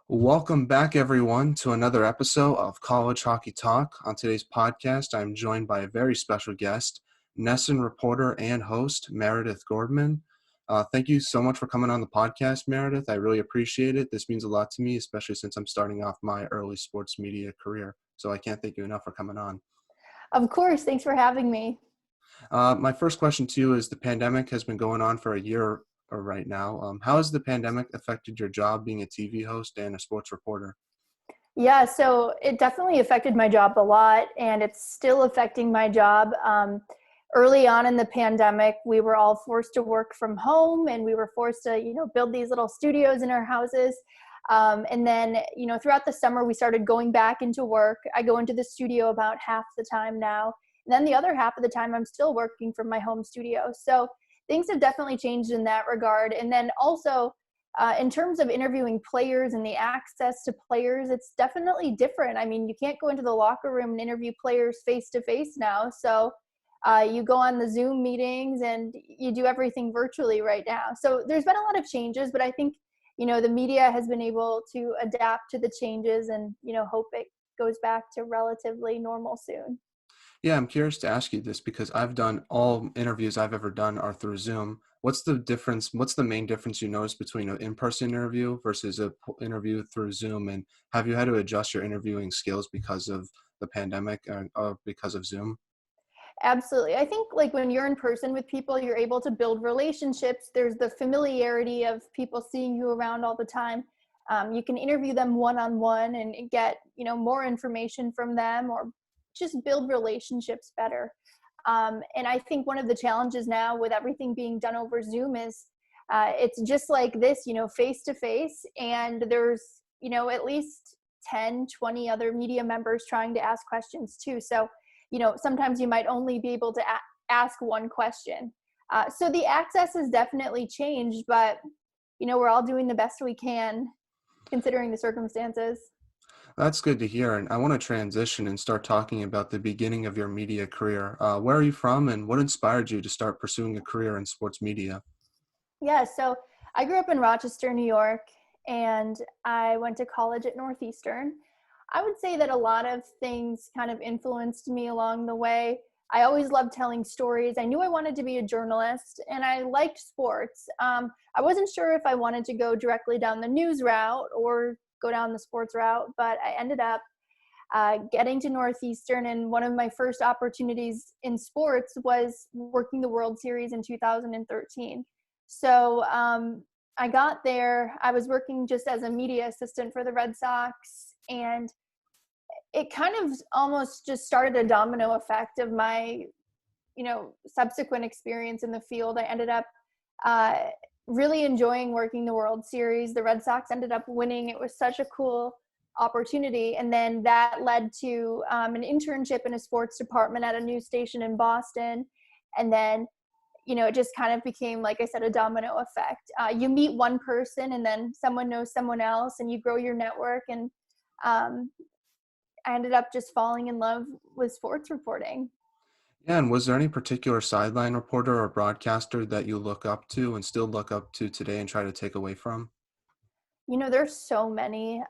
Welcome back, everyone, to another episode of College Hockey Talk. On today's podcast, I'm joined by a very special guest, NESN reporter and host, Meredith Gorman. Thank you so much for coming on the podcast, Meredith. I really appreciate it. This means a lot to me, especially since I'm starting off my early sports media career. So I can't thank you enough for coming on. Of course. Thanks for having me. My first question to you is the pandemic has been going on for a year right now. How has the pandemic affected your job being a TV host and a sports reporter? Yeah, so it definitely affected my job a lot, and it's still affecting my job. Early on in the pandemic, we were all forced to work from home, and we were forced to, build these little studios in our houses. And then, throughout the summer, we started going back into work. I go into the studio about half the time now. And then the other half of the time, I'm still working from my home studio. So things have definitely changed in that regard. And then also, in terms of interviewing players and the access to players, it's definitely different. I mean, you can't go into the locker room and interview players face to face now. So you go on the Zoom meetings and you do everything virtually right now. So there's been a lot of changes, but I think, the media has been able to adapt to the changes and, hope it goes back to relatively normal soon. Yeah, I'm curious to ask you this because I've done all interviews I've ever done are through Zoom. What's the difference? What's the main difference you notice between an in-person interview versus a interview through Zoom? And have you had to adjust your interviewing skills because of the pandemic or because of Zoom? Absolutely. I think like when you're in person with people, you're able to build relationships. There's the familiarity of people seeing you around all the time. You can interview them one-on-one and get, more information from them or just build relationships better. And I think one of the challenges now with everything being done over Zoom is it's just like this, face to face. And there's, at least 10, 20 other media members trying to ask questions too. So sometimes you might only be able to ask one question. So the access has definitely changed, but, we're all doing the best we can considering the circumstances. That's good to hear. And I want to transition and start talking about the beginning of your media career. Where are you from and what inspired you to start pursuing a career in sports media? Yeah, so I grew up in Rochester, New York, and I went to college at Northeastern. I would say that a lot of things kind of influenced me along the way. I always loved telling stories. I knew I wanted to be a journalist, and I liked sports. I wasn't sure if I wanted to go directly down the news route or go down the sports route, but I ended up getting to Northeastern, and one of my first opportunities in sports was working the World Series in 2013. So I got there. I was working just as a media assistant for the Red Sox, and it kind of almost just started a domino effect of my, subsequent experience in the field. I ended up really enjoying working the World Series. The Red Sox ended up winning. It was such a cool opportunity. And then that led to an internship in a sports department at a news station in Boston. And then, it just kind of became, like I said, a domino effect. You meet one person and then someone knows someone else and you grow your network. And I ended up just falling in love with sports reporting. Yeah, and was there any particular sideline reporter or broadcaster that you look up to and still look up to today and try to take away from? There's so many.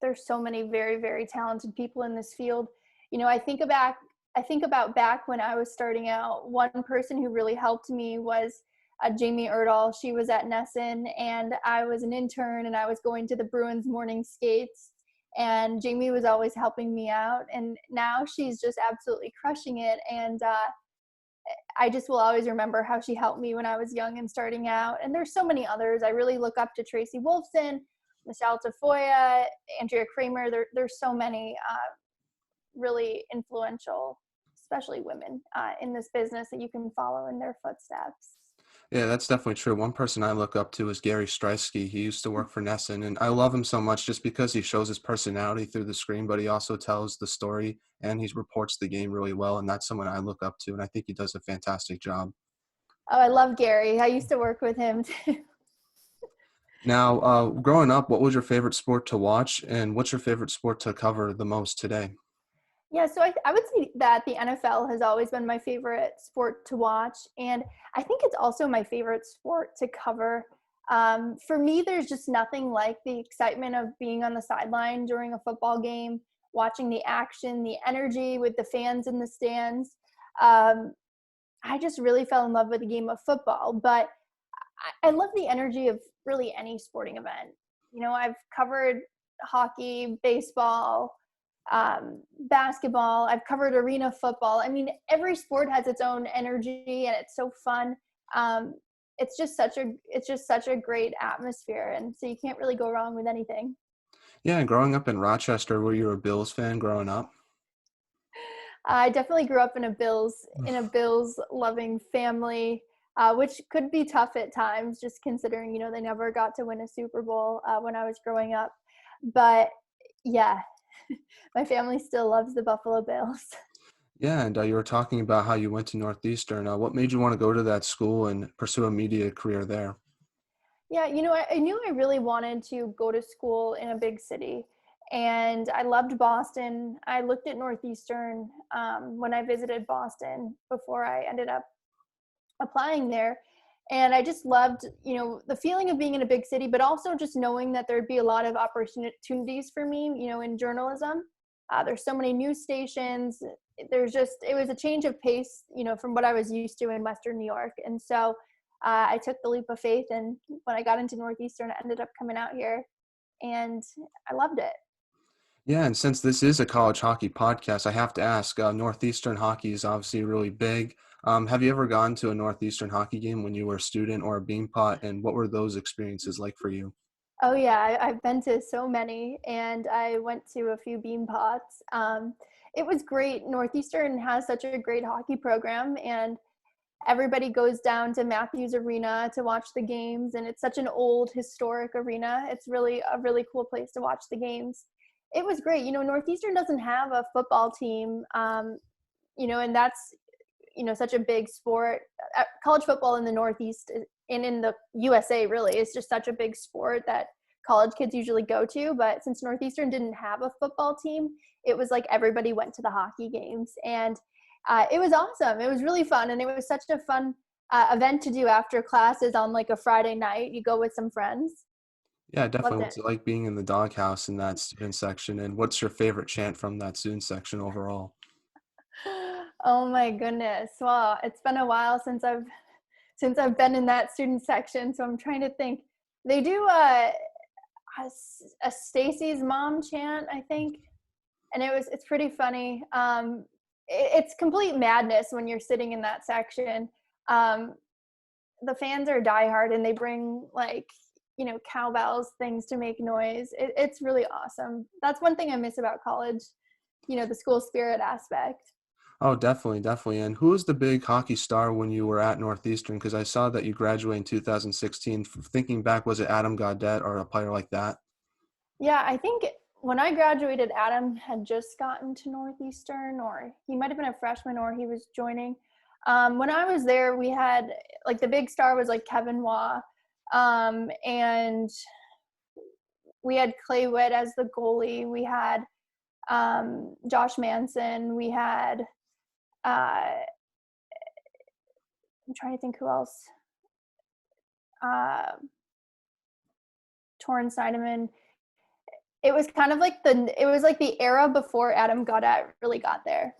There's so many very, very talented people in this field. I think about back when I was starting out. One person who really helped me was Jamie Erdahl. She was at NESN, and I was an intern, and I was going to the Bruins morning skates. And Jamie was always helping me out, and now she's just absolutely crushing it. And I just will always remember how she helped me when I was young and starting out. And there's so many others. I really look up to Tracy Wolfson, Michelle Tafoya, Andrea Kramer. There's so many really influential, especially women in this business that you can follow in their footsteps. Yeah, that's definitely true. One person I look up to is Gary Streisky. He used to work for NESN, and I love him so much just because he shows his personality through the screen, but he also tells the story and he reports the game really well, and that's someone I look up to, and I think he does a fantastic job. Oh, I love Gary. I used to work with him too. Now, growing up, what was your favorite sport to watch, and what's your favorite sport to cover the most today? Yeah, so I would say that the NFL has always been my favorite sport to watch. And I think it's also my favorite sport to cover. For me, there's just nothing like the excitement of being on the sideline during a football game, watching the action, the energy with the fans in the stands. Um, I just really fell in love with the game of football, but I love the energy of really any sporting event. I've covered hockey, baseball, basketball. I've covered arena football. I mean, every sport has its own energy, and it's so fun. Um, it's just such a great atmosphere, and so you can't really go wrong with anything. Yeah, growing up in Rochester, were you a Bills fan growing up? I definitely grew up in a Bills loving family, which could be tough at times, just considering they never got to win a Super Bowl when I was growing up. But yeah, my family still loves the Buffalo Bills. Yeah, and you were talking about how you went to Northeastern. What made you want to go to that school and pursue a media career there? Yeah, I knew I really wanted to go to school in a big city, and I loved Boston. I looked at Northeastern when I visited Boston before I ended up applying there. And I just loved, the feeling of being in a big city, but also just knowing that there'd be a lot of opportunities for me, in journalism. There's so many news stations. It was a change of pace, from what I was used to in Western New York. And so I took the leap of faith. And when I got into Northeastern, I ended up coming out here and I loved it. Yeah, and since this is a college hockey podcast, I have to ask, Northeastern hockey is obviously really big. Have you ever gone to a Northeastern hockey game when you were a student or a beanpot, and what were those experiences like for you? Oh yeah, I've been to so many, and I went to a few bean pots. It was great. Northeastern has such a great hockey program, and everybody goes down to Matthews Arena to watch the games, and it's such an old historic arena. It's really a really cool place to watch the games. It was great. Northeastern doesn't have a football team, and that's such a big sport. College football in the Northeast and in the USA really is just such a big sport that college kids usually go to. But since Northeastern didn't have a football team, it was like everybody went to the hockey games, and it was awesome. It was really fun, and it was such a fun event to do after classes on like a Friday night. You go with some friends. Yeah, definitely. Loved it. What's it like being in the doghouse in that student section, and what's your favorite chant from that student section overall? Oh my goodness. Well, it's been a while since I've been in that student section, so I'm trying to think. They do a Stacy's mom chant, I think, and it's pretty funny. It's complete madness when you're sitting in that section. Um, the fans are diehard, and they bring like cowbells, things to make noise. It's really awesome. That's one thing I miss about college. The school spirit aspect. Oh, definitely, definitely. And who was the big hockey star when you were at Northeastern? Because I saw that you graduated in 2016. Thinking back, was it Adam Gaudette or a player like that? Yeah, I think when I graduated, Adam had just gotten to Northeastern, or he might have been a freshman, or he was joining. When I was there, we had like the big star was like Kevin Waugh, and we had Clay Witt as the goalie. We had Josh Manson. We had I'm trying to think who else. Uh, Torrance Seidemann. It was like the era before Adam Gaudette really got there.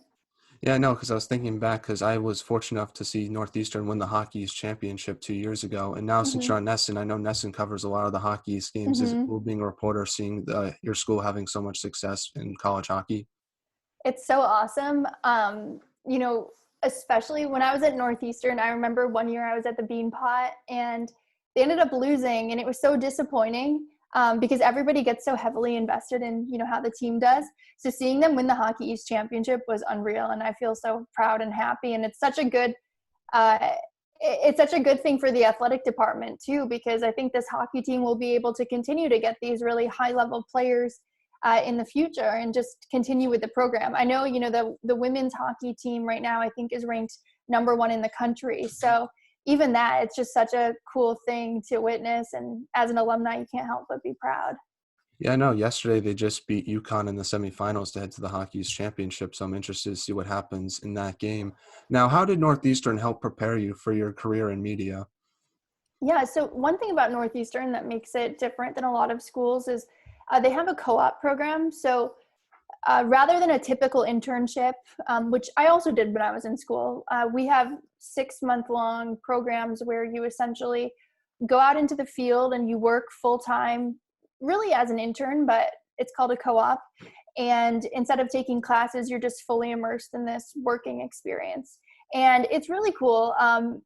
Yeah, no, because I was thinking back because I was fortunate enough to see Northeastern win the Hockey East championship 2 years ago. And now since Hmm. you're on NESN, I know NESN covers a lot of the Hockey East games. Is it Hmm. cool being a reporter, seeing your school having so much success in college hockey? It's so awesome. You know, Especially when I was at Northeastern, I remember one year I was at the Beanpot and they ended up losing, and it was so disappointing because everybody gets so heavily invested in how the team does. So seeing them win the Hockey East championship was unreal, and I feel so proud and happy. And uh, it's such a good thing for the athletic department too, because I think this hockey team will be able to continue to get these really high level players in the future and just continue with the program. I know, the women's hockey team right now, I think is ranked number 1 in the country. So even that, it's just such a cool thing to witness. And as an alumni, you can't help but be proud. Yeah, I know. Yesterday they just beat UConn in the semifinals to head to the Hockey East championship. So I'm interested to see what happens in that game. Now, how did Northeastern help prepare you for your career in media? Yeah, so one thing about Northeastern that makes it different than a lot of schools is they have a co-op program. So rather than a typical internship, which I also did when I was in school, we have 6-month-long programs where you essentially go out into the field and you work full-time, really as an intern, but it's called a co-op. And instead of taking classes, you're just fully immersed in this working experience. And it's really cool.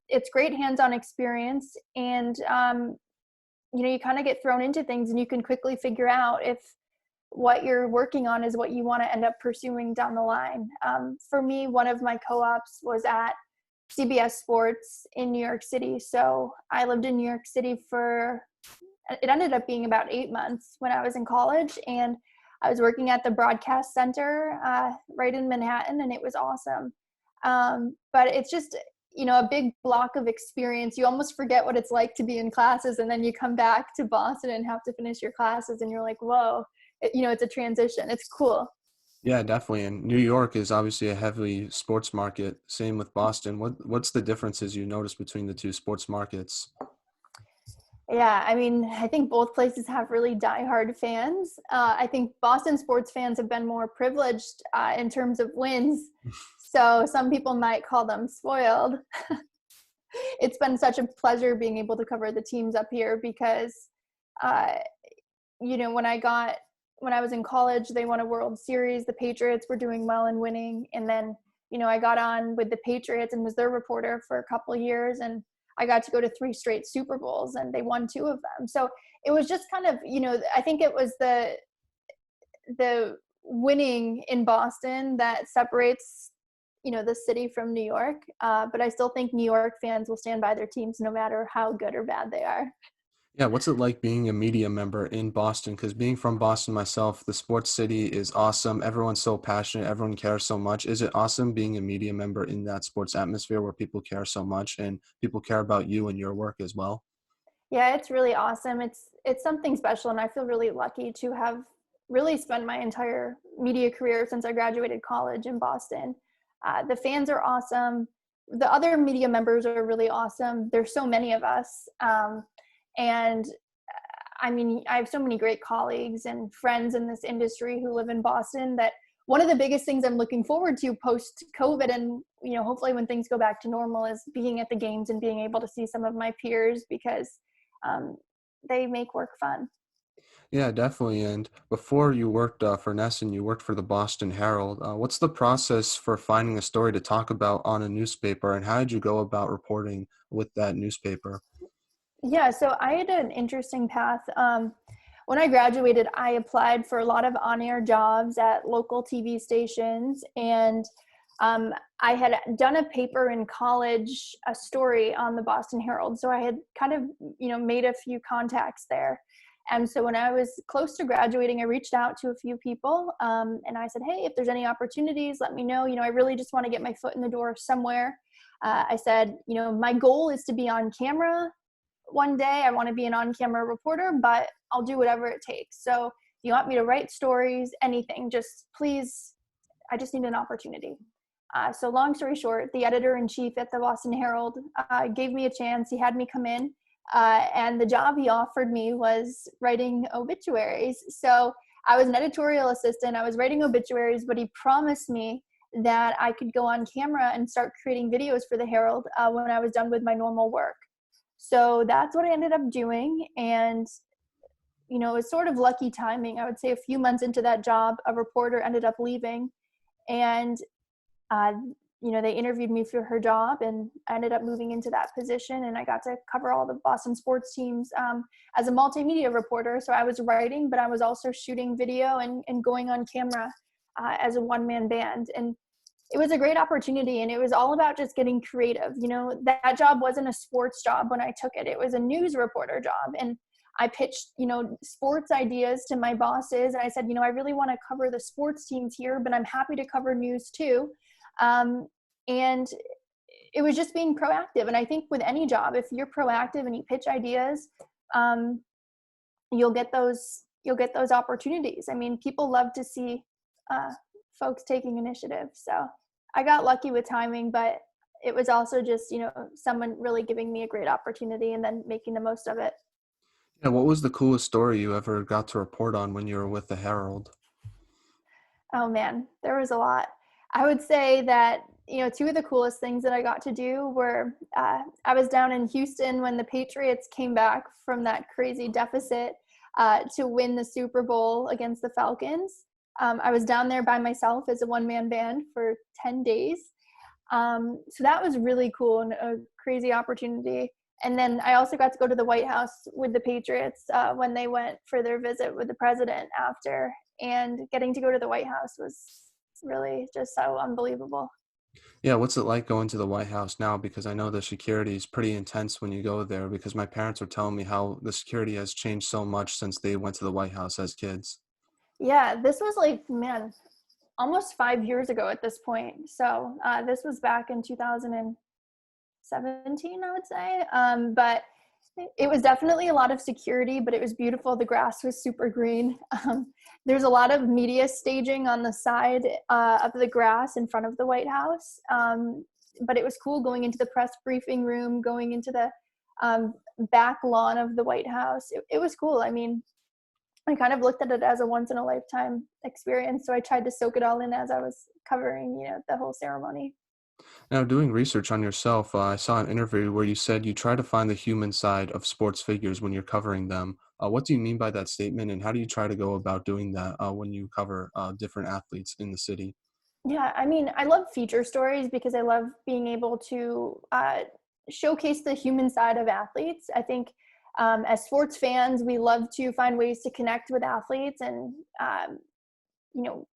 It's great hands-on experience. And, you kind of get thrown into things and you can quickly figure out if what you're working on is what you want to end up pursuing down the line. For me, one of my co-ops was at CBS Sports in New York City. So I lived in New York City it ended up being about 8 months when I was in college. And I was working at the broadcast center right in Manhattan, and it was awesome. But it's just, a big block of experience. You almost forget what it's like to be in classes, and then you come back to Boston and have to finish your classes, and you're like, whoa, it's a transition. It's cool. Yeah, definitely. And New York is obviously a heavily sports market. Same with Boston. What's the differences you notice between the two sports markets? Yeah, I mean, I think both places have really diehard fans. I think Boston sports fans have been more privileged in terms of wins. So some people might call them spoiled. It's been such a pleasure being able to cover the teams up here because, uh, when I was in college, they won a World Series. The Patriots were doing well and winning. And then, I got on with the Patriots and was their reporter for a couple of years. And I got to go to 3 straight Super Bowls and they won 2 of them. So it was just kind of, I think it was the winning in Boston that separates, the city from New York. But I still think New York fans will stand by their teams no matter how good or bad they are. Yeah, what's it like being a media member in Boston? Because being from Boston myself, the sports city is awesome. Everyone's so passionate. Everyone cares so much. Is it awesome being a media member in that sports atmosphere where people care so much and people care about you and your work as well? Yeah, it's really awesome. It's something special, and I feel really lucky to have really spent my entire media career since I graduated college in Boston. The fans are awesome. The other media members are really awesome. There's so many of us, and I mean, I have so many great colleagues and friends in this industry who live in Boston that one of the biggest things I'm looking forward to post COVID and, hopefully when things go back to normal is being at the games and being able to see some of my peers because um, they make work fun. Yeah, definitely. And before you worked for NESN, you worked for the Boston Herald. What's the process for finding a story to talk about on a newspaper, and how did you go about reporting with that newspaper? Yeah, so I had an interesting path. When I graduated, I applied for a lot of on-air jobs at local TV stations, and I had done a paper in college, a story on the Boston Herald. So I had kind of, made a few contacts there. And so when I was close to graduating, I reached out to a few people, and I said, hey, if there's any opportunities, let me know. I really just want to get my foot in the door somewhere. I said, my goal is to be on camera one day. I want to be an on-camera reporter, but I'll do whatever it takes. So if you want me to write stories, anything, just please, I just need an opportunity. So long story short, the editor-in-chief at the Boston Herald gave me a chance. He had me come in, and the job he offered me was writing obituaries. So I was an editorial assistant. I was writing obituaries, but he promised me that I could go on camera and start creating videos for the Herald when I was done with my normal work. So that's what I ended up doing. And, it was sort of lucky timing. I would say a few months into that job, a reporter ended up leaving. And, uh, they interviewed me for her job, and I ended up moving into that position. And I got to cover all the Boston sports teams as a multimedia reporter. So I was writing, but I was also shooting video and going on camera as a one-man band. And it was a great opportunity, and it was all about just getting creative. That job wasn't a sports job when I took it. It was a news reporter job. And I pitched, sports ideas to my bosses. And I said, I really want to cover the sports teams here, but I'm happy to cover news too. And it was just being proactive. And I think with any job, if you're proactive and you pitch ideas, you'll get those opportunities. I mean, people love to see folks taking initiative. So I got lucky with timing, but it was also just, someone really giving me a great opportunity and then making the most of it. Yeah, what was the coolest story you ever got to report on when you were with the Herald? Oh man, there was a lot. I would say that, two of the coolest things that I got to do were I was down in Houston when the Patriots came back from that crazy deficit to win the Super Bowl against the Falcons. I was down there by myself as a one-man band for 10 days. So that was really cool and a crazy opportunity. And then I also got to go to the White House with the Patriots when they went for their visit with the president after. And getting to go to the White House was really just so unbelievable. Yeah, what's it like going to the White House now? Because I know the security is pretty intense when you go there, because my parents were telling me how the security has changed so much since they went to the White House as kids. Yeah, this was like, man, almost 5 years ago at this point. So this was back in 2017, I would say. But it was definitely a lot of security, but it was beautiful. The grass was super green. There's a lot of media staging on the side of the grass in front of the White House. But it was cool going into the press briefing room, going into the back lawn of the White House. It was cool. I mean, I kind of looked at it as a once in a lifetime experience. So I tried to soak it all in as I was covering, the whole ceremony. Now, doing research on yourself, I saw an interview where you said you try to find the human side of sports figures when you're covering them. What do you mean by that statement, and how do you try to go about doing that when you cover different athletes in the city? Yeah, I mean, I love feature stories because I love being able to showcase the human side of athletes. I think as sports fans, we love to find ways to connect with athletes. And, you know,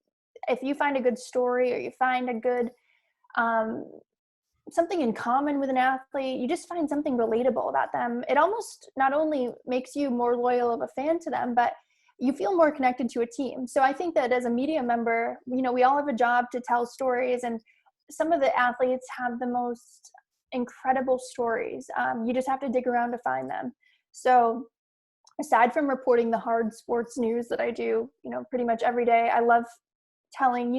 if you find a good story or you find a good um, something in common with an athlete, you just find something relatable about them. It almost not only makes you more loyal of a fan to them, but you feel more connected to a team. So I think that as a media member, we all have a job to tell stories, and some of the athletes have the most incredible stories. You just have to dig around to find them. So aside from reporting the hard sports news that I do, pretty much every day, I love telling,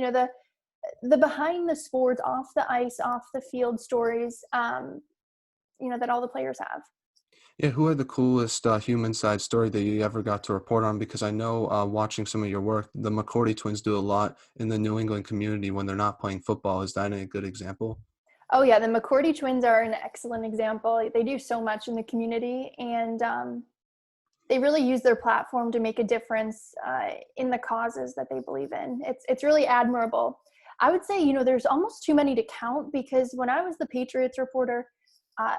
the behind the sports, off the ice, off the field stories, that all the players have. Yeah, who had the coolest human side story that you ever got to report on? Because I know watching some of your work, the McCourty twins do a lot in the New England community when they're not playing football. Is that a good example? Oh yeah, the McCourty twins are an excellent example. They do so much in the community, and they really use their platform to make a difference in the causes that they believe in. It's really admirable. I would say, there's almost too many to count, because when I was the Patriots reporter, uh,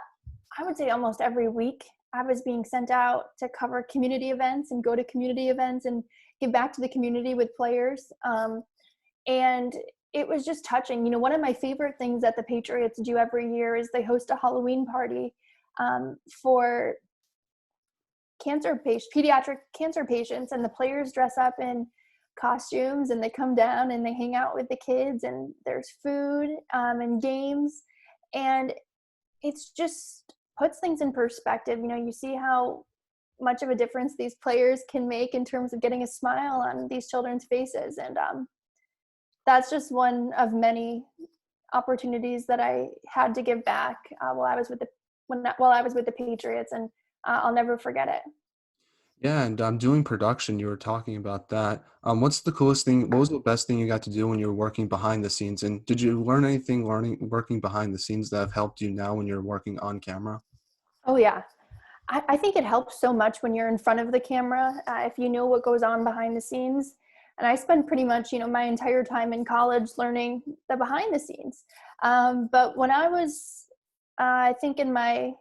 I would say almost every week I was being sent out to cover community events and go to community events and give back to the community with players. And it was just touching. One of my favorite things that the Patriots do every year is they host a Halloween party for pediatric cancer patients, and the players dress up in costumes and they come down and they hang out with the kids, and there's food and games, and it's just puts things in perspective. You see how much of a difference these players can make in terms of getting a smile on these children's faces, and that's just one of many opportunities that I had to give back while I was with the Patriots, and I'll never forget it. Yeah, and doing production, you were talking about that. What's the coolest thing? What was the best thing you got to do when you were working behind the scenes? And did you learn anything learning working behind the scenes that have helped you now when you're working on camera? Oh yeah, I think it helps so much when you're in front of the camera, if you know what goes on behind the scenes. And I spent pretty much, my entire time in college learning the behind the scenes. But when I was, I think in my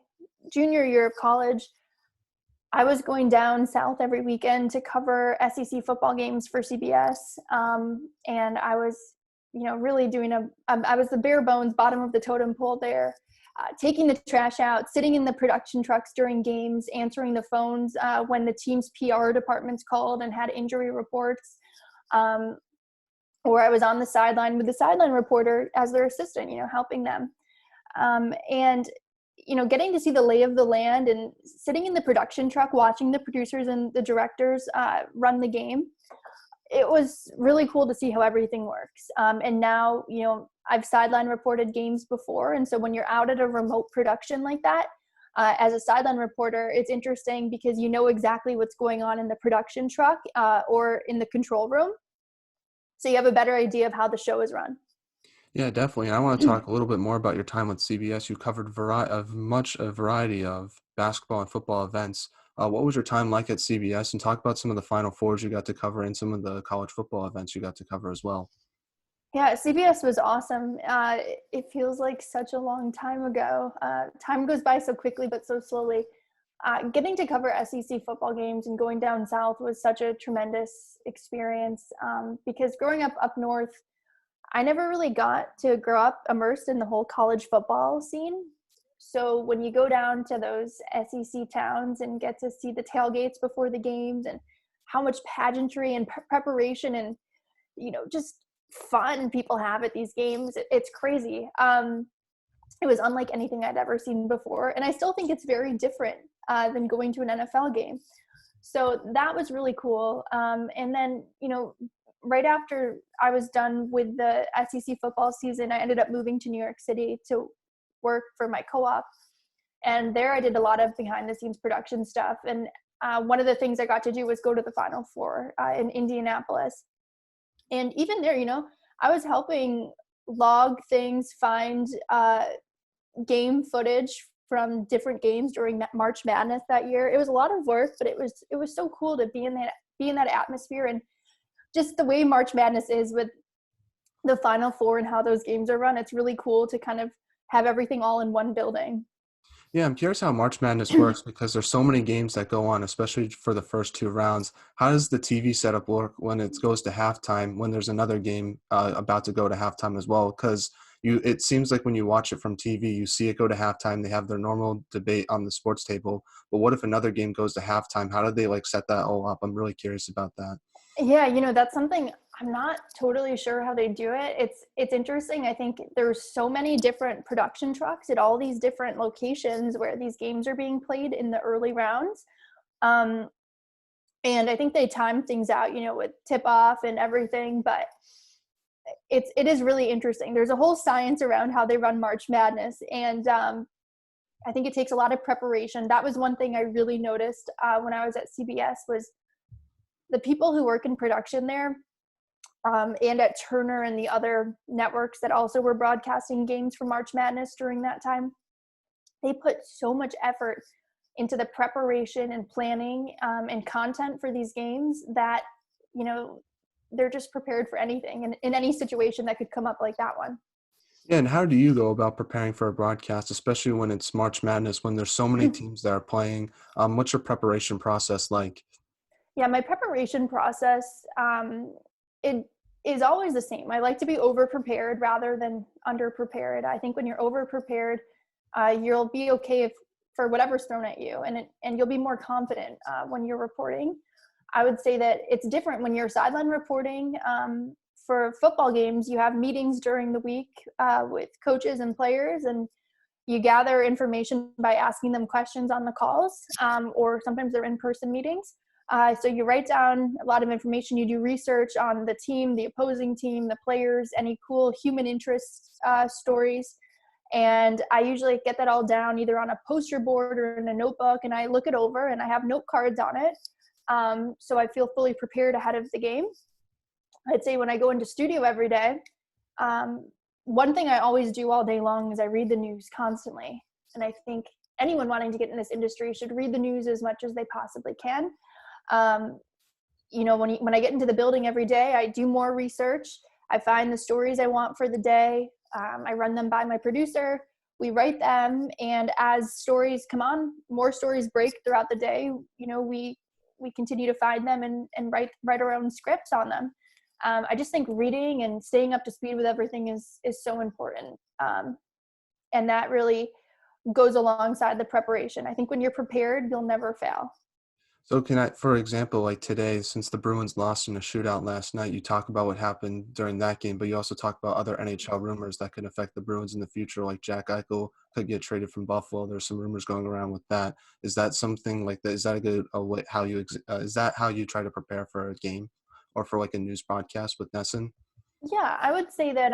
junior year of college, I was going down south every weekend to cover SEC football games for CBS. And I was, really doing I was the bare bones bottom of the totem pole there, taking the trash out, sitting in the production trucks during games, answering the phones when the team's PR departments called and had injury reports. Or I was on the sideline with the sideline reporter as their assistant, helping them. And getting to see the lay of the land and sitting in the production truck, watching the producers and the directors run the game. it was really cool to see how everything works. And now, I've sideline reported games before. And so when you're out at a remote production like that, as a sideline reporter, it's interesting because you know exactly what's going on in the production truck or in the control room. So you have a better idea of how the show is run. Yeah, definitely. And I want to talk a little bit more about your time with CBS. You covered a variety of basketball and football events. What was your time like at CBS? And talk about some of the Final Fours you got to cover and some of the college football events you got to cover as well. Yeah, CBS was awesome. It feels like such a long time ago. Time goes by so quickly, but so slowly. Getting to cover SEC football games and going down south was such a tremendous experience because growing up north, I never really got to grow up immersed in the whole college football scene. So when you go down to those SEC towns and get to see the tailgates before the games and how much pageantry and preparation and just fun people have at these games, it's crazy. It was unlike anything I'd ever seen before, and I still think it's very different than going to an NFL game. So that was really cool. And then right after I was done with the SEC football season, I ended up moving to New York City to work for my co-op. And there I did a lot of behind the scenes production stuff. And one of the things I got to do was go to the Final Four in Indianapolis. And even there, I was helping log things, find game footage from different games during March Madness that year. It was a lot of work, but it was so cool to be in that atmosphere. And just the way March Madness is with the Final Four and how those games are run, it's really cool to kind of have everything all in one building. Yeah, I'm curious how March Madness works because there's so many games that go on, especially for the first two rounds. How does the TV setup work when it goes to halftime, when there's another game about to go to halftime as well? Because it seems like when you watch it from TV, you see it go to halftime, they have their normal debate on the sports table. But what if another game goes to halftime? How do they set that all up? I'm really curious about that. Yeah, that's something I'm not totally sure how they do it. It's interesting. I think there's so many different production trucks at all these different locations where these games are being played in the early rounds. And I think they time things out, with tip off and everything, but it is really interesting. There's a whole science around how they run March Madness. And I think it takes a lot of preparation. That was one thing I really noticed when I was at CBS was the people who work in production there and at Turner and the other networks that also were broadcasting games for March Madness during that time. They put so much effort into the preparation and planning and content for these games that, they're just prepared for anything and in any situation that could come up like that one. Yeah, and how do you go about preparing for a broadcast, especially when it's March Madness, when there's so many teams that are playing? What's your preparation process like? Yeah, my preparation process, it is always the same. I like to be over prepared rather than under prepared. I think when you're over prepared, you'll be okay for whatever's thrown at you, and you'll be more confident when you're reporting. I would say that it's different when you're sideline reporting. For football games, you have meetings during the week with coaches and players, and you gather information by asking them questions on the calls, or sometimes they're in-person meetings. So you write down a lot of information. You do research on the team, the opposing team, the players, any cool human interest stories. And I usually get that all down either on a poster board or in a notebook, and I look it over and I have note cards on it. So I feel fully prepared ahead of the game. I'd say when I go into studio every day, one thing I always do all day long is I read the news constantly. And I think anyone wanting to get in this industry should read the news as much as they possibly can. When I get into the building every day, I do more research. I find the stories I want for the day. I run them by my producer. We write them, and as stories come on, more stories break throughout the day. We continue to find them and write our own scripts on them. I just think reading and staying up to speed with everything is so important, and that really goes alongside the preparation. I think when you're prepared, you'll never fail. So for example, like today, since the Bruins lost in a shootout last night, you talk about what happened during that game, but you also talk about other NHL rumors that could affect the Bruins in the future, like Jack Eichel could get traded from Buffalo. There's some rumors going around with that. Is that something like that? Is that a good way, is that how you try to prepare for a game? or for like a news broadcast with NESN? Yeah, I would say that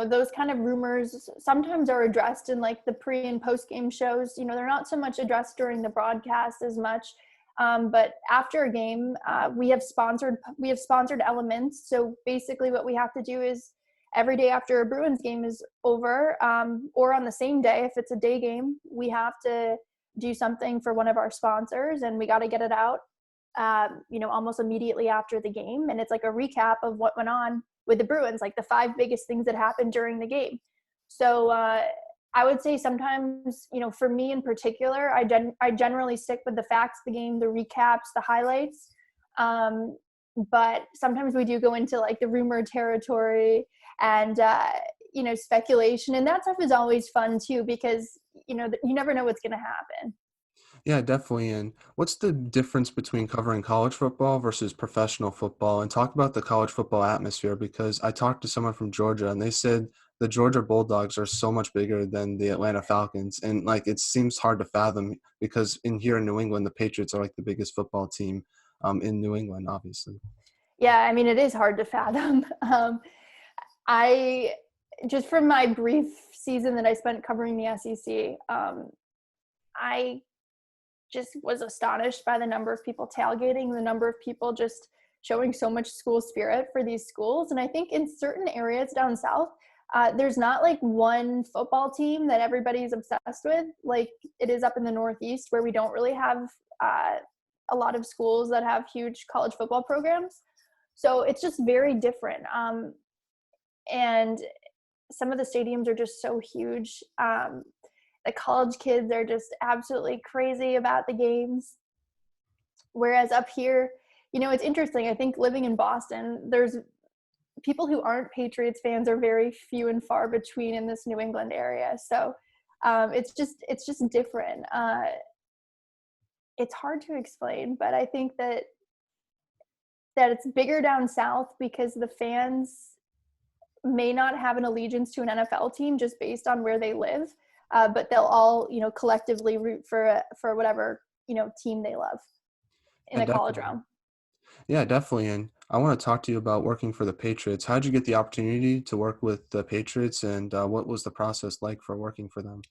those kind of rumors sometimes are addressed in like the pre and post game shows. They're not so much addressed during the broadcast as much. But after a game, we have sponsored elements. So basically what we have to do is every day after a Bruins game is over, or on the same day, if it's a day game, we have to do something for one of our sponsors, and we got to get it out, almost immediately after the game. And it's like a recap of what went on with the Bruins, like the 5 biggest things that happened during the game. So I would say sometimes, for me in particular, I generally stick with the facts of the game, the recaps, the highlights. But sometimes we do go into like the rumor territory and, speculation. And that stuff is always fun too, because, you never know what's going to happen. Yeah, definitely. And what's the difference between covering college football versus professional football? And talk about the college football atmosphere, because I talked to someone from Georgia and they said the Georgia Bulldogs are so much bigger than the Atlanta Falcons. And like it seems hard to fathom because here in New England, the Patriots are like the biggest football team in New England, obviously. Yeah, I mean, it is hard to fathom. I just from my brief season that I spent covering the SEC, I just was astonished by the number of people tailgating, the number of people just showing so much school spirit for these schools. And I think in certain areas down south, there's not like one football team that everybody's obsessed with, like it is up in the Northeast, where we don't really have a lot of schools that have huge college football programs. So it's just very different. And some of the stadiums are just so huge. The college kids are just absolutely crazy about the games. Whereas up here, it's interesting. I think living in Boston, there's people who aren't Patriots fans are very few and far between in this New England area. So it's just different. It's hard to explain, but I think that it's bigger down south because the fans may not have an allegiance to an NFL team just based on where they live, but they'll all, collectively root for whatever, team they love in Yeah, a college definitely. realm. Yeah, definitely. And I want to talk to you about working for the Patriots. How did you get the opportunity to work with the Patriots, and what was the process like for working for them?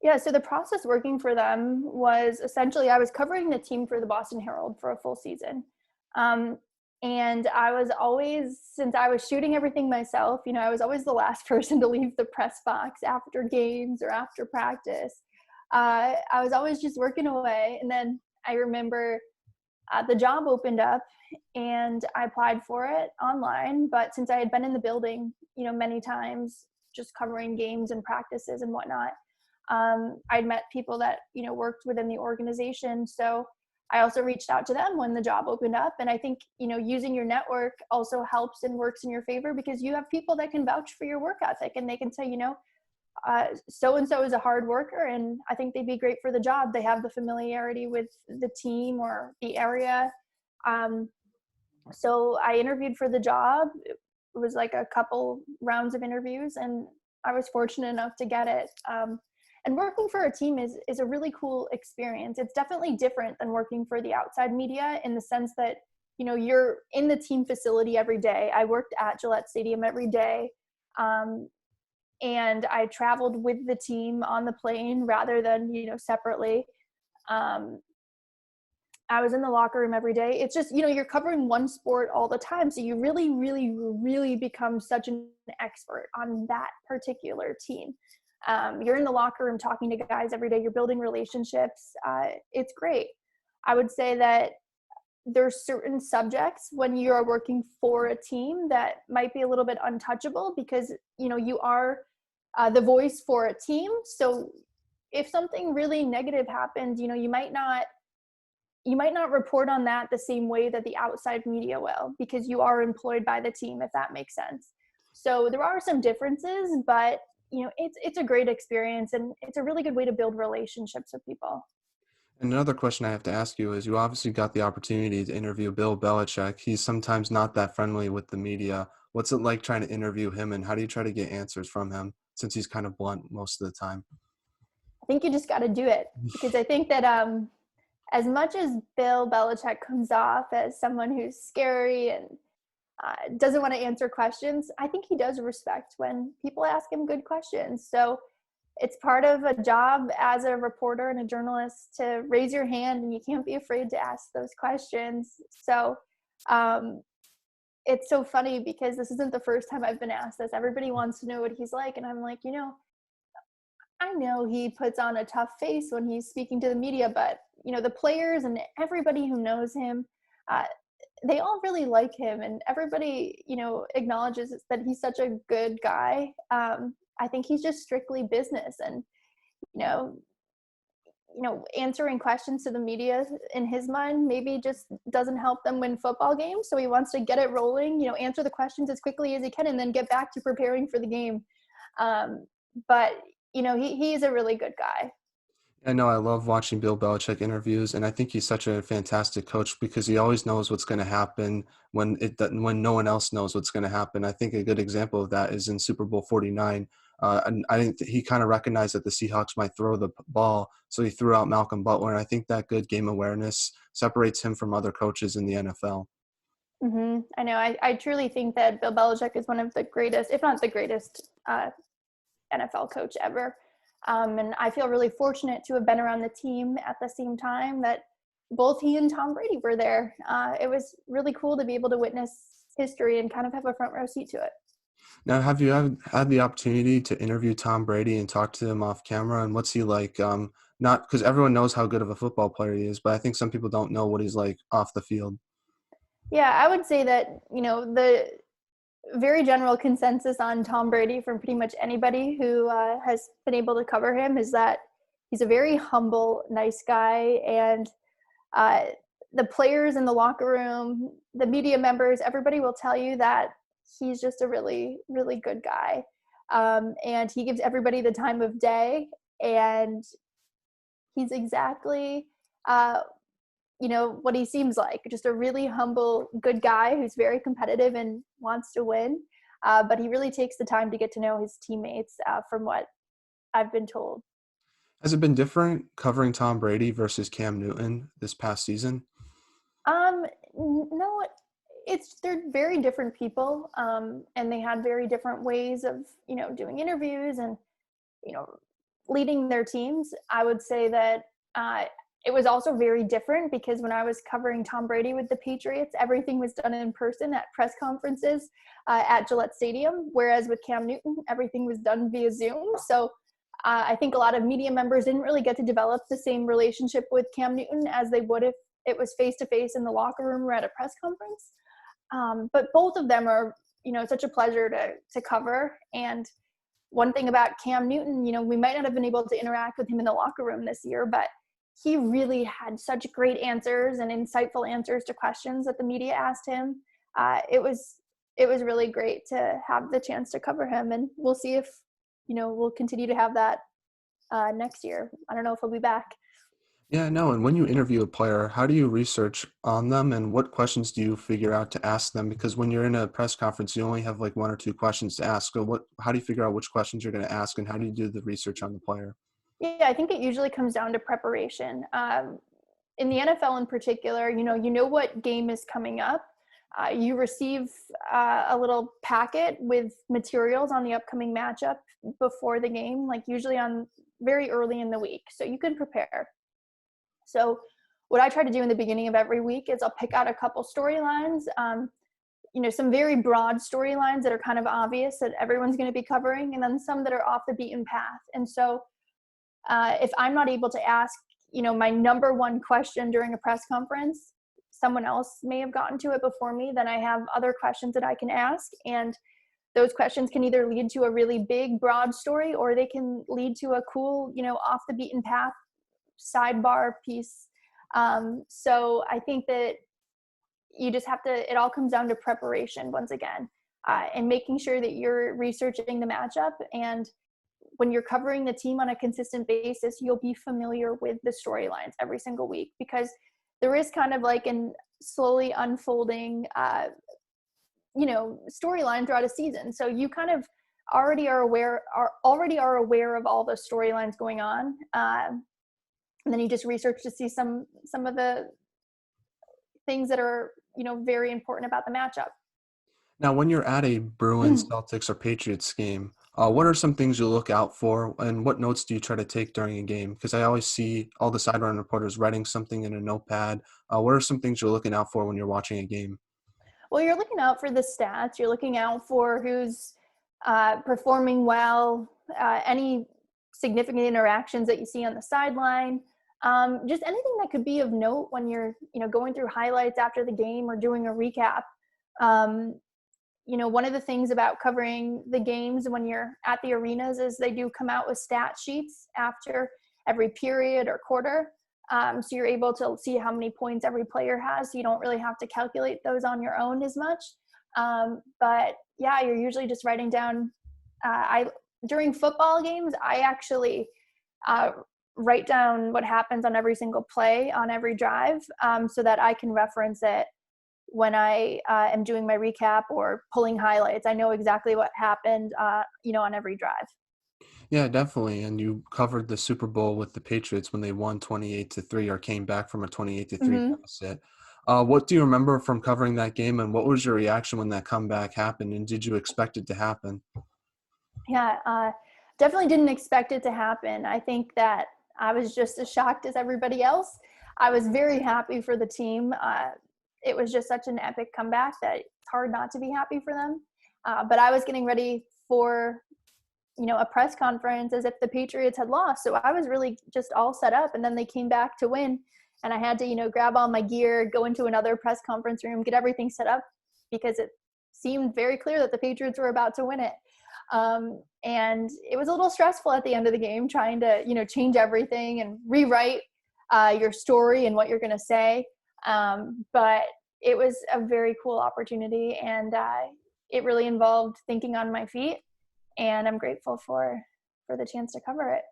Yeah, so the process working for them was essentially I was covering the team for the Boston Herald for a full season. And I was always, since I was shooting everything myself, I was always the last person to leave the press box after games or after practice. I was always just working away. And then I remember the job opened up and I applied for it online. But since I had been in the building, many times just covering games and practices and whatnot, I'd met people that, worked within the organization. So I also reached out to them when the job opened up. And I think, using your network also helps and works in your favor because you have people that can vouch for your work ethic and they can say, so-and-so is a hard worker and I think they'd be great for the job. They have the familiarity with the team or the area. So I interviewed for the job. It was like a couple rounds of interviews and I was fortunate enough to get it. And working for a team is a really cool experience. It's definitely different than working for the outside media in the sense that, you're in the team facility every day. I worked at Gillette Stadium every day. And I traveled with the team on the plane rather than, separately. I was in the locker room every day. It's just, you're covering one sport all the time. So you really, really, really become such an expert on that particular team. You're in the locker room talking to guys every day. You're building relationships. It's great. I would say that there's certain subjects when you're working for a team that might be a little bit untouchable because, you are the voice for a team. So if something really negative happens, you might not report on that the same way that the outside media will because you are employed by the team, if that makes sense. So there are some differences, but it's a great experience and it's a really good way to build relationships with people. Another question I have to ask you is you obviously got the opportunity to interview Bill Belichick. He's sometimes not that friendly with the media. What's it like trying to interview him, and how do you try to get answers from him since he's kind of blunt most of the time? I think you just got to do it because I think that as much as Bill Belichick comes off as someone who's scary and doesn't want to answer questions, I think he does respect when people ask him good questions. So it's part of a job as a reporter and a journalist to raise your hand, and you can't be afraid to ask those questions. So it's so funny because this isn't the first time I've been asked this. Everybody wants to know what he's like. And I'm like, I know he puts on a tough face when he's speaking to the media, but, the players and everybody who knows him, they all really like him. And everybody, acknowledges that he's such a good guy. I think he's just strictly business. And, you know, answering questions to the media in his mind maybe just doesn't help them win football games. So he wants to get it rolling, answer the questions as quickly as he can and then get back to preparing for the game. But, he's a really good guy. I know I love watching Bill Belichick interviews, and I think he's such a fantastic coach because he always knows what's going to happen when no one else knows what's going to happen. I think a good example of that is in Super Bowl 49. And I think he kind of recognized that the Seahawks might throw the ball, so he threw out Malcolm Butler. And I think that good game awareness separates him from other coaches in the NFL. I know. I truly think that Bill Belichick is one of the greatest, if not the greatest, NFL coach ever. And I feel really fortunate to have been around the team at the same time that both he and Tom Brady were there. It was really cool to be able to witness history and kind of have a front row seat to it. Now, have you had the opportunity to interview Tom Brady and talk to him off camera? And what's he like? Not because everyone knows how good of a football player he is, but I think some people don't know what he's like off the field. Yeah, I would say that, the very general consensus on Tom Brady from pretty much anybody who has been able to cover him is that he's a very humble, nice guy. And the players in the locker room, the media members, everybody will tell you that he's just a really, really good guy. And he gives everybody the time of day. And he's exactly what he seems like, just a really humble, good guy who's very competitive and wants to win. But he really takes the time to get to know his teammates, from what I've been told. Has it been different covering Tom Brady versus Cam Newton this past season? No, they're very different people, and they had very different ways of, doing interviews and, you know, leading their teams. I would say that it was also very different because when I was covering Tom Brady with the Patriots, everything was done in person at press conferences at Gillette Stadium, whereas with Cam Newton, everything was done via Zoom. So I think a lot of media members didn't really get to develop the same relationship with Cam Newton as they would if it was face-to-face in the locker room or at a press conference. But both of them are, such a pleasure to cover. And one thing about Cam Newton, we might not have been able to interact with him in the locker room this year, but he really had such great answers and insightful answers to questions that the media asked him. It was really great to have the chance to cover him, and we'll see if, we'll continue to have that next year. I don't know if he'll be back. Yeah, no. And when you interview a player, how do you research on them and what questions do you figure out to ask them? Because when you're in a press conference, you only have like one or two questions to ask. So how do you figure out which questions you're going to ask and how do you do the research on the player? Yeah, I think it usually comes down to preparation. In the NFL in particular, you know what game is coming up. You receive a little packet with materials on the upcoming matchup before the game, like usually on very early in the week, so you can prepare. So what I try to do in the beginning of every week is I'll pick out a couple storylines, some very broad storylines that are kind of obvious that everyone's going to be covering, and then some that are off the beaten path. And so if I'm not able to ask, my number one question during a press conference, someone else may have gotten to it before me, then I have other questions that I can ask. And those questions can either lead to a really big, broad story, or they can lead to a cool, off the beaten path sidebar piece. So I think that you just have to, it all comes down to preparation once again, and making sure that you're researching the matchup. And when you're covering the team on a consistent basis, you'll be familiar with the storylines every single week, because there is kind of like an slowly unfolding, storyline throughout a season. So you kind of already are aware of all the storylines going on. and then you just research to see some of the things that are, very important about the matchup. Now, when you're at a Bruins, Celtics, or Patriots game, what are some things you look out for, and what notes do you try to take during a game? Because I always see all the sideline reporters writing something in a notepad. What are some things you're looking out for when you're watching a game? Well, you're looking out for the stats. You're looking out for who's performing well, any significant interactions that you see on the sideline, just anything that could be of note when you're, going through highlights after the game or doing a recap. Um, one of the things about covering the games when you're at the arenas is they do come out with stat sheets after every period or quarter. So you're able to see how many points every player has. So you don't really have to calculate those on your own as much. But yeah, you're usually just writing down. During football games, I actually write down what happens on every single play on every drive, so that I can reference it when I am doing my recap or pulling highlights. I know exactly what happened, on every drive. Yeah, definitely. And you covered the Super Bowl with the Patriots when they won 28-3 or came back from a 28-3 Mm-hmm. deficit. What do you remember from covering that game, and what was your reaction when that comeback happened, and did you expect it to happen? Yeah, definitely didn't expect it to happen. I think that I was just as shocked as everybody else. I was very happy for the team. It was just such an epic comeback that it's hard not to be happy for them. But I was getting ready for, a press conference as if the Patriots had lost. So I was really just all set up, and then they came back to win. And I had to, grab all my gear, go into another press conference room, get everything set up, because it seemed very clear that the Patriots were about to win it. And it was a little stressful at the end of the game, trying to, change everything and rewrite your story and what you're going to say. But it was a very cool opportunity, and it really involved thinking on my feet. And I'm grateful for the chance to cover it.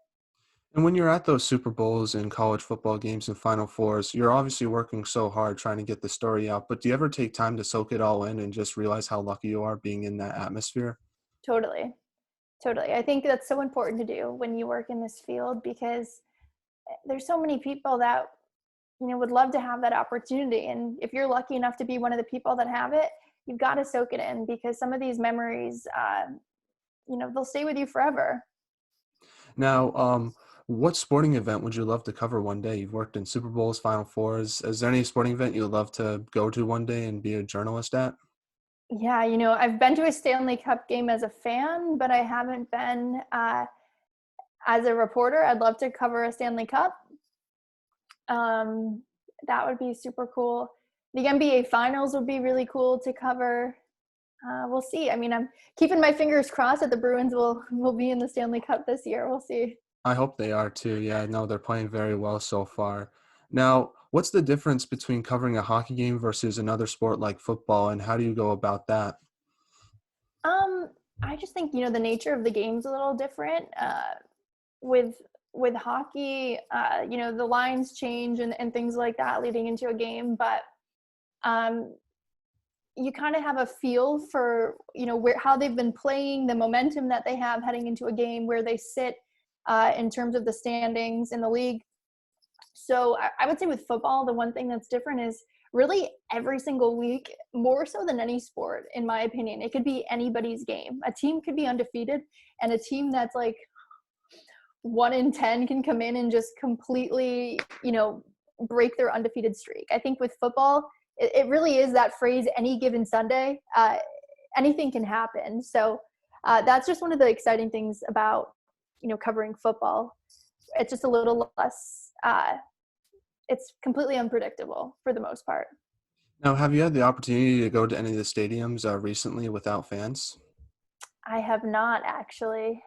And when you're at those Super Bowls and college football games and Final Fours, you're obviously working so hard trying to get the story out. But do you ever take time to soak it all in and just realize how lucky you are being in that atmosphere? Totally. Totally. I think that's so important to do when you work in this field, because there's so many people that, would love to have that opportunity. And if you're lucky enough to be one of the people that have it, you've got to soak it in, because some of these memories, they'll stay with you forever. Now, what sporting event would you love to cover one day? You've worked in Super Bowls, Final Fours. Is there any sporting event you'd love to go to one day and be a journalist at? Yeah, I've been to a Stanley Cup game as a fan, but I haven't been as a reporter. I'd love to cover a Stanley Cup. Um, that would be super cool. The NBA Finals would be really cool to cover. We'll see. I mean, I'm keeping my fingers crossed that the Bruins will be in the Stanley Cup this year. We'll see. I hope they are too. Yeah, no, they're playing very well so far. Now, what's the difference between covering a hockey game versus another sport like football, and how do you go about that? Um, I just think the nature of the game's a little different. With hockey, the lines change and things like that leading into a game, but um, you kind of have a feel for how they've been playing, the momentum that they have heading into a game, where they sit in terms of the standings in the league. So I would say with football, the one thing that's different is really every single week, more so than any sport, in my opinion, it could be anybody's game. A team could be undefeated, and a team that's like 1 in 10 can come in and just completely, break their undefeated streak. I think with football, it really is that phrase, any given Sunday, anything can happen. So that's just one of the exciting things about, covering football. It's just a little less, it's completely unpredictable for the most part. Now, have you had the opportunity to go to any of the stadiums recently without fans? I have not actually.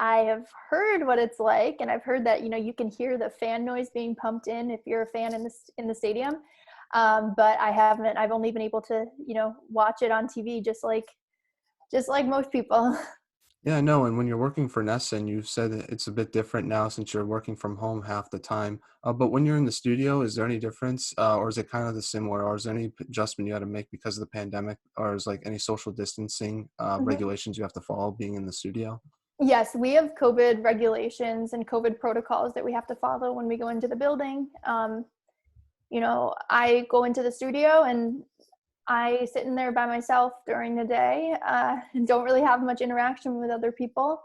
I have heard what it's like, and I've heard that you can hear the fan noise being pumped in if you're a fan in the stadium. But I haven't. I've only been able to watch it on TV, just like most people. Yeah, I know. And when you're working for NESN, you've said that it's a bit different now since you're working from home half the time. But when you're in the studio, is there any difference, or is it kind of the similar, or is there any adjustment you had to make because of the pandemic, or is like any social distancing Mhm. regulations you have to follow being in the studio? Yes, we have COVID regulations and COVID protocols that we have to follow when we go into the building. I go into the studio and I sit in there by myself during the day and don't really have much interaction with other people.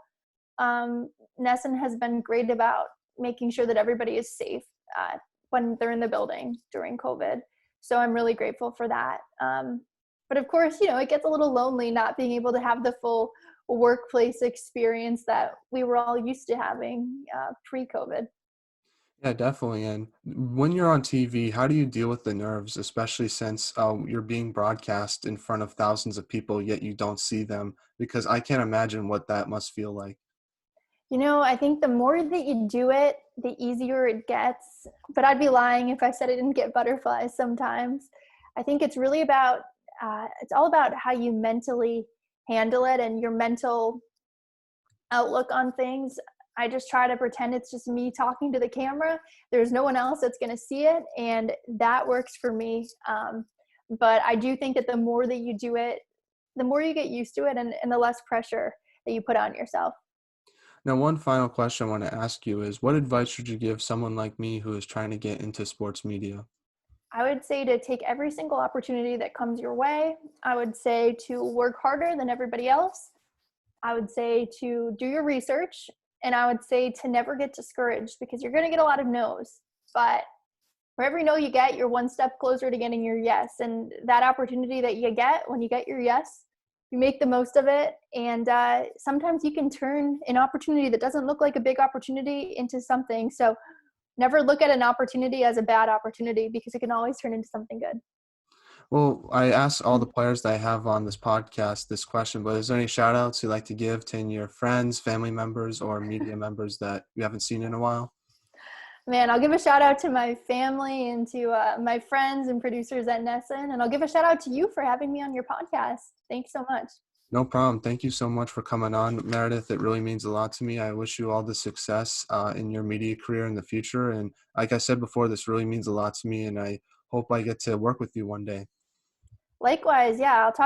NESN has been great about making sure that everybody is safe when they're in the building during COVID. So I'm really grateful for that. But of course, it gets a little lonely not being able to have the full workplace experience that we were all used to having pre-COVID. Yeah, definitely. And when you're on TV, how do you deal with the nerves, especially since you're being broadcast in front of thousands of people, yet you don't see them? Because I can't imagine what that must feel like. I think the more that you do it, the easier it gets. But I'd be lying if I said I didn't get butterflies sometimes. I think it's all about how you mentally handle it and your mental outlook on things. I just try to pretend it's just me talking to the camera. There's no one else that's going to see it, and that works for me. But I do think that the more that you do it, the more you get used to it, and the less pressure that you put on yourself. Now, one final question I want to ask you is what advice should you give someone like me who is trying to get into sports media? I would say to take every single opportunity that comes your way. I would say to work harder than everybody else. I would say to do your research. And I would say to never get discouraged, because you're going to get a lot of no's. But for every no you get, you're one step closer to getting your yes. And that opportunity that you get when you get your yes, you make the most of it. And sometimes you can turn an opportunity that doesn't look like a big opportunity into something. So never look at an opportunity as a bad opportunity, because it can always turn into something good. Well, I asked all the players that I have on this podcast this question, but is there any shout outs you'd like to give to any of your friends, family members, or media members that you haven't seen in a while? Man, I'll give a shout out to my family and to my friends and producers at NESN. And I'll give a shout out to you for having me on your podcast. Thanks so much. No problem. Thank you so much for coming on, Meredith. It really means a lot to me. I wish you all the success in your media career in the future. And like I said before, this really means a lot to me, and I hope I get to work with you one day. Likewise, yeah, I'll talk